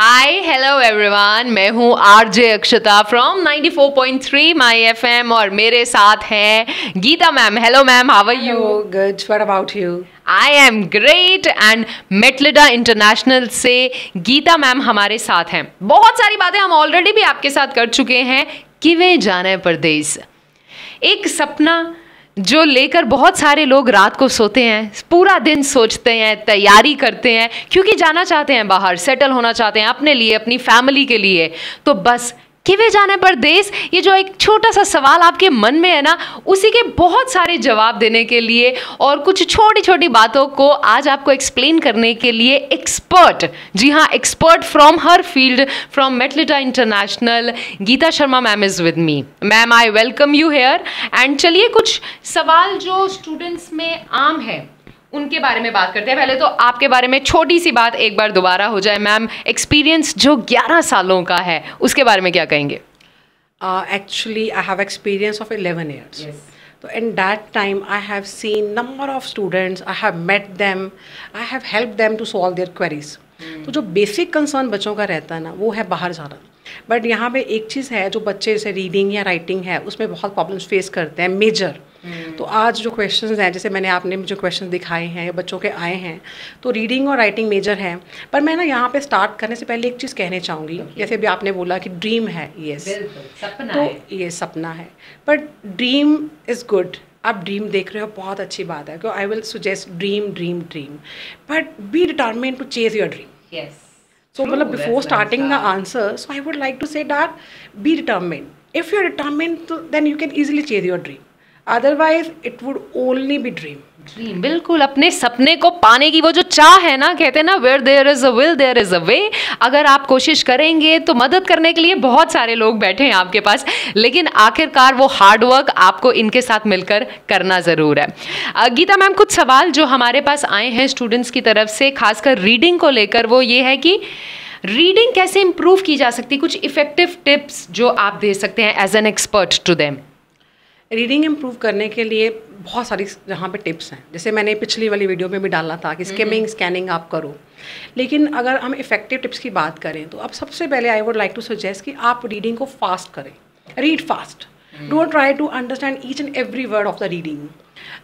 Hi hello everyone, मैं हूँ RJ Akshata from 94.3 my FM और मेरे साथ हैं Geeta ma'am. Hello ma'am, how are you? Good. What about you? I am great and Metlida international से Geeta ma'am हमारे साथ हैं। बहुत सारी बातें हम ऑलरेडी भी आपके साथ कर चुके हैं। किवे जाने परदेस, एक सपना जो लेकर बहुत सारे लोग रात को सोते हैं, पूरा दिन सोचते हैं, तैयारी करते हैं, क्योंकि जाना चाहते हैं बाहर, सेटल होना चाहते हैं अपने लिए, अपनी फैमिली के लिए। तो बस किवे जाने परदेस, ये जो एक छोटा सा सवाल आपके मन में है ना, उसी के बहुत सारे जवाब देने के लिए और कुछ छोटी छोटी बातों को आज आपको एक्सप्लेन करने के लिए एक्सपर्ट, जी हाँ एक्सपर्ट फ्रॉम हर field, from Metlida international, Geeta Sharma ma'am is with me. Ma'am, I welcome you here. And चलिए कुछ सवाल जो स्टूडेंट्स में आम है उनके बारे में बात करते हैं। पहले तो आपके बारे में छोटी सी बात एक बार दोबारा हो जाए मैम, एक्सपीरियंस जो 11 सालों का है उसके बारे में क्या कहेंगे? Actually, I have experience of 11 years. Yes. So in that time, I have seen number of students. I have met them. I have helped them to solve their queries. तो जो बेसिक कंसर्न बच्चों का रहता है ना, वो है बाहर जाना। बट यहाँ पे एक चीज़ है, जो बच्चे जैसे रीडिंग या राइटिंग है उसमें बहुत प्रॉब्लम्स फेस करते हैं मेजर। तो आज जो क्वेश्चंस हैं, जैसे मैंने आपने जो क्वेश्चंस दिखाए हैं या बच्चों के आए हैं, तो रीडिंग और राइटिंग मेजर है। पर मैं ना यहाँ पे स्टार्ट करने से पहले एक चीज़ कहना चाहूँगी। जैसे भी आपने बोला कि ड्रीम है, यस, तो ये सपना है, बट ड्रीम इज़ गुड। आप ड्रीम देख रहे हो, बहुत अच्छी बात है। I will suggest dream dream dream, but be determined to chase your dream. Yes. So, before starting the answer, so I would like to say that be determined. If you're determined, then you can easily chase your dream. Otherwise, it would only be dream. Dream, बिल्कुल अपने सपने को पाने की वो जो चाह है ना, कहते हैं ना where there is a will there is a way. अगर आप कोशिश करेंगे तो मदद करने के लिए बहुत सारे लोग बैठे हैं आपके पास, लेकिन आखिरकार वो हार्ड वर्क आपको इनके साथ मिलकर करना ज़रूर है। गीता मैम, कुछ सवाल जो हमारे पास आए हैं स्टूडेंट्स की तरफ से, खासकर रीडिंग को लेकर, वो ये है कि रीडिंग कैसे इम्प्रूव की जा सकती है, कुछ इफेक्टिव टिप्स जो आप दे सकते हैं as an expert to them. Reading improve करने के लिए बहुत सारी जहाँ पे टिप्स हैं, जैसे मैंने पिछली वाली वीडियो में भी डाला था कि स्किमिंग स्कैनिंग आप करो। लेकिन अगर हम इफेक्टिव टिप्स की बात करें तो अब सबसे पहले I would like to suggest कि आप रीडिंग को फास्ट करें। Read fast, don't try to understand each and every word of the reading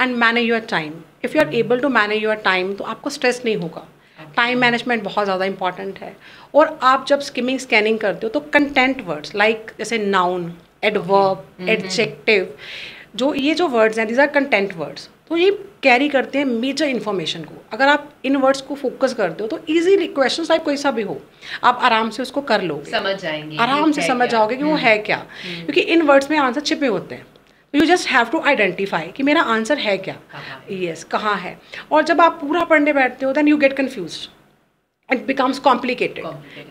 and manage your time. If you are able to manage your time तो आपको stress नहीं होगा। Time management बहुत ज़्यादा इंपॉर्टेंट है। और आप जब स्किमिंग स्कैनिंग करते हो तो कंटेंट वर्ड्स लाइक जैसे नाउन, एडवर्ब, एडजेक्टिव, जो वर्ड्स हैं, दीज आर कंटेंट वर्ड्स, तो ये कैरी करते हैं मेजर इन्फॉर्मेशन को। अगर आप इन वर्ड्स को फोकस करते हो तो इजीली क्वेश्चन टाइप कोई सा भी हो, आप आराम से उसको कर लोगे, समझ जाएंगे, आराम से समझ जाओगे कि वो है क्या। क्योंकि इन वर्ड्स में आंसर छिपे होते हैं। You just have to identify कि मेरा आंसर है क्या, यस, कहाँ है। और जब आप पूरा पढ़ने बैठते हो then you get confused, it becomes complicated.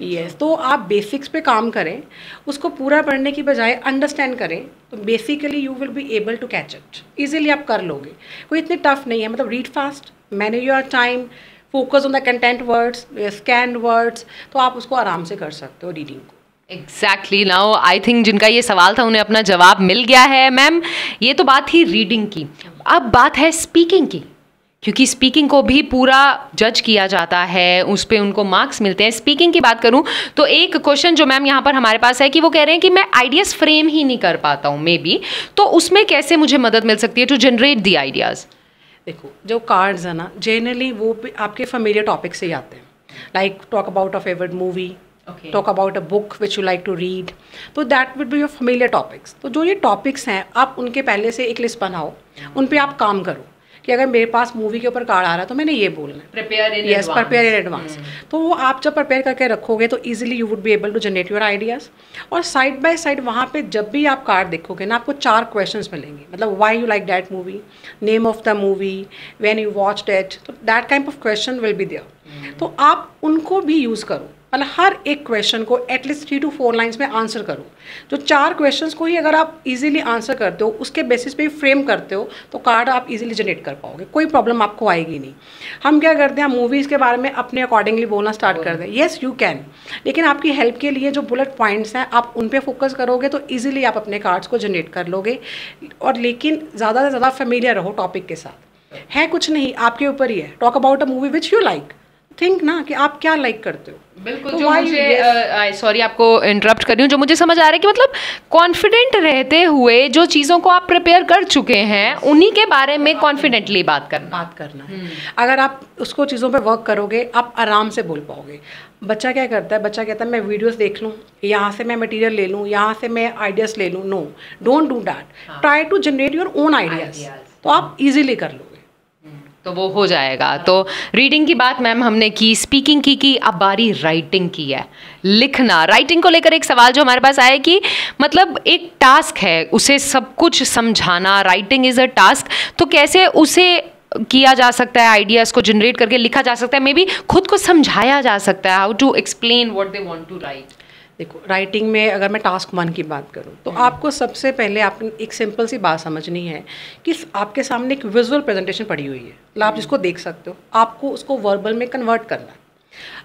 Yes, तो आप बेसिक्स पे काम करें, उसको पूरा पढ़ने की बजाय अंडरस्टैंड करें, तो basically you will be able to catch it. Easily आप कर लोगे, कोई इतनी टफ नहीं है। मतलब read fast, manage your time, focus on the content words, scan words, तो आप उसको आराम से कर सकते हो रीडिंग को। एग्जैक्टली। नाउ आई थिंक जिनका ये सवाल था उन्हें अपना जवाब मिल गया है। मैम, ये तो बात थी रीडिंग की, अब बात है स्पीकिंग की, क्योंकि स्पीकिंग को भी पूरा जज किया जाता है, उस पर उनको मार्क्स मिलते हैं। स्पीकिंग की बात करूं तो एक क्वेश्चन जो मैम यहाँ पर हमारे पास है कि वो कह रहे हैं कि मैं आइडियाज़ फ्रेम ही नहीं कर पाता हूँ मे बी, तो उसमें कैसे मुझे मदद मिल सकती है टू जनरेट दी आइडियाज़? देखो, जो कार्ड्स है ना, जनरली वो आपके फेमिलियर टॉपिक से ही आते हैं। Like talk about a favourite movie, talk about a book which you like to read, तो that would be your familiar topics. तो जो ये टॉपिक्स हैं, आप उनके पहले से एक लिस्ट बनाओ, उन पे आप काम करो कि अगर मेरे पास मूवी के ऊपर कार्ड आ रहा है तो मैंने ये बोलना है, प्रिपेयर इन एडवांस। तो वो आप जब प्रिपेयर करके रखोगे तो easily you would be able to generate your ideas. और साइड बाय साइड वहाँ पे जब भी आप कार्ड देखोगे ना, आपको 4 क्वेश्चंस मिलेंगे। मतलब why you like that movie, name of the movie, when you watched it, तो that kind of question will be there. तो आप उनको भी यूज़ करो। मतलब हर एक क्वेश्चन को एटलीस्ट 3 to 4 लाइन्स में आंसर करो। जो 4 क्वेश्चंस को ही अगर आप इजीली आंसर करते हो, उसके बेसिस पे फ्रेम करते हो, तो कार्ड आप इजीली जनरेट कर पाओगे, कोई प्रॉब्लम आपको आएगी नहीं। हम क्या करते हैं, मूवीज़ के बारे में अपने अकॉर्डिंगली बोलना स्टार्ट कर दें। येस यू कैन, लेकिन आपकी हेल्प के लिए जो बुलेट पॉइंट्स हैं आप उन पर फोकस करोगे तो ईजिली आप अपने कार्ड्स को जनरेट कर लोगे। और लेकिन ज़्यादा से ज़्यादा फेमिलियर रहो टॉपिक के साथ। है कुछ नहीं, आपके ऊपर ही है। Talk about a movie which you like, think ना कि आप क्या लाइक करते हो। बिल्कुल, जो मुझे सॉरी आपको इंटरप्ट कर रही हूँ, जो मुझे समझ आ रहा है कि मतलब कॉन्फिडेंट रहते हुए जो चीज़ों को आप प्रिपेयर कर चुके हैं उन्हीं के बारे में कॉन्फिडेंटली बात करना है। अगर आप उसको चीज़ों पे वर्क करोगे आप आराम से बोल पाओगे। बच्चा क्या करता है, बच्चा कहता है मैं वीडियोस देख लूँ, यहाँ से मैं मटेरियल ले लूँ, यहाँ से मैं आइडियाज़ ले लूँ। No, don't do that, try to generate your own ideas, तो आप इजीली कर लोगे, तो वो हो जाएगा। तो रीडिंग की बात मैम हमने की, स्पीकिंग की, अब बारी राइटिंग की है, लिखना। राइटिंग को लेकर एक सवाल जो हमारे पास आया कि मतलब एक टास्क है, उसे सब कुछ समझाना, राइटिंग इज़ अ टास्क, तो कैसे उसे किया जा सकता है, आइडियाज़ को जनरेट करके लिखा जा सकता है, मे बी खुद को समझाया जा सकता है, how to explain what they want to write. देखो, राइटिंग में अगर मैं टास्क 1 की बात करूँ तो आपको सबसे पहले आप एक सिंपल सी बात समझनी है कि आपके सामने एक विजुअल प्रेजेंटेशन पड़ी हुई है, मतलब आप जिसको देख सकते हो, आपको उसको वर्बल में कन्वर्ट करना है।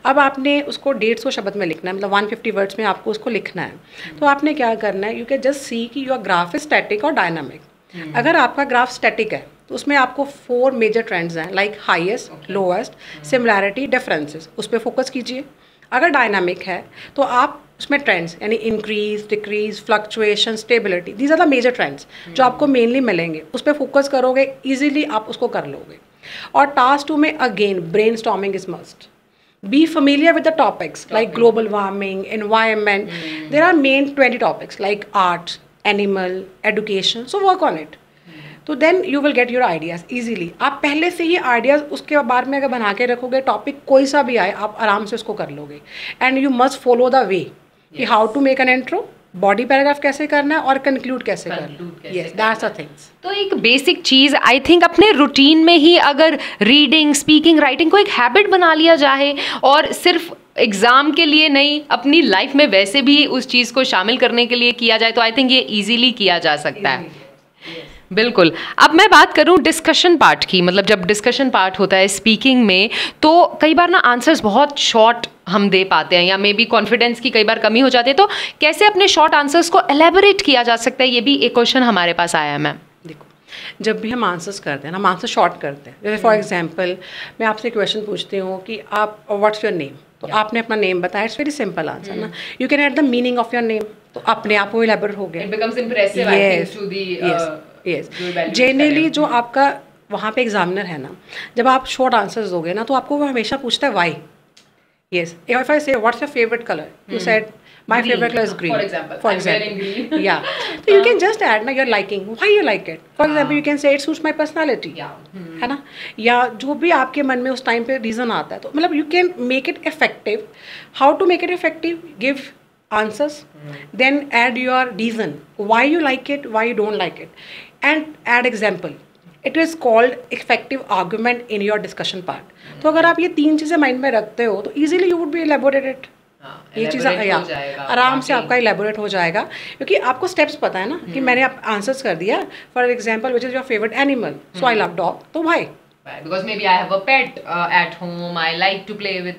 अब आपने उसको 150 शब्द में लिखना है, मतलब 150 वर्ड्स में आपको उसको लिखना है। तो आपने क्या करना है, यू कैन जस्ट सी कि योर ग्राफ इज स्टैटिक और डायनामिक। अगर आपका ग्राफ स्टैटिक है तो उसमें आपको 4 मेजर ट्रेंड्स हैं, like highest, lowest, similarity, differences, उस पर फोकस कीजिए। अगर डायनामिक है तो आप उसमें ट्रेंड्स यानी increase, decrease, fluctuation, stability, these are the major trends जो आपको मेनली मिलेंगे, उस पर फोकस करोगे, इजीली आप उसको कर लोगे। और टास्क 2 में again brainstorming is must. Be familiar with the topics like global warming, environment. There are main 20 topics like art, animal, education. So work on it. तो then you will get your ideas easily. आप पहले से ही ideas उसके बारे में अगर बना के रखोगे, टॉपिक कोई सा भी आए आप आराम से उसको कर लोगे। And you must follow the way कि how to make an intro, body paragraph कैसे करना है और कंक्लूड कैसे करना है। Yes, that's the things. तो एक बेसिक चीज़ आई थिंक अपने रूटीन में ही अगर रीडिंग, स्पीकिंग, राइटिंग को एक हैबिट बना लिया जाए और सिर्फ एग्ज़ाम के लिए नहीं, अपनी लाइफ में वैसे भी उस चीज़ को शामिल करने के लिए किया जाए, तो आई थिंक ये ईजीली किया जा सकता है। बिल्कुल। अब मैं बात करूं डिस्कशन पार्ट की, मतलब जब डिस्कशन पार्ट होता है स्पीकिंग में तो कई बार ना आंसर्स बहुत शॉर्ट हम दे पाते हैं या मे बी कॉन्फिडेंस की कई बार कमी हो जाती है, तो कैसे अपने शॉर्ट आंसर्स को एलेबोरेट किया जा सकता है, ये भी एक क्वेश्चन हमारे पास आया है मैम। देखो, जब भी हम आंसर्स करते हैं, हम आंसर शॉर्ट करते हैं। जैसे फॉर एग्जांपल मैं आपसे क्वेश्चन पूछती हूँ कि आप व्हाट्स योर नेम, तो आपने अपना नेम बताया, इट्स वेरी सिंपल आंसर ना। You can add the meaning of your name, तो अपने आप वो इलेबोरेट हो गया। It becomes impressive I think to the yes. Generally जो आपका वहाँ पे एग्जामिनर है ना, जब आप शॉर्ट आंसर्स दोगे ना तो आपको वो हमेशा पूछता है वाई। यस, इफ आई से what's your favourite colour, you said my favorite color is green, for example. Yeah, so you can just add na your liking, why you like it. For example, you can say it suits my personality, है ना, या जो भी आपके मन में उस time पे रीज़न आता है, तो मतलब you can make it effective. How to make it effective? Give answers, then add your reason why you like it, why you don't like it, and add example. It is called effective argument in your discussion part. तो अगर आप ये 3 चीज़ें mind में रखते हो तो easily you would be elaborated. ये चीज़ आराम से आपका इलेबोरेट हो जाएगा, क्योंकि आपको स्टेप्स पता है ना कि मैंने आप आंसर्स कर दिया। For example which is your favourite animal, so I love dog, तो भाई because maybe I have a pet at home, I like to play with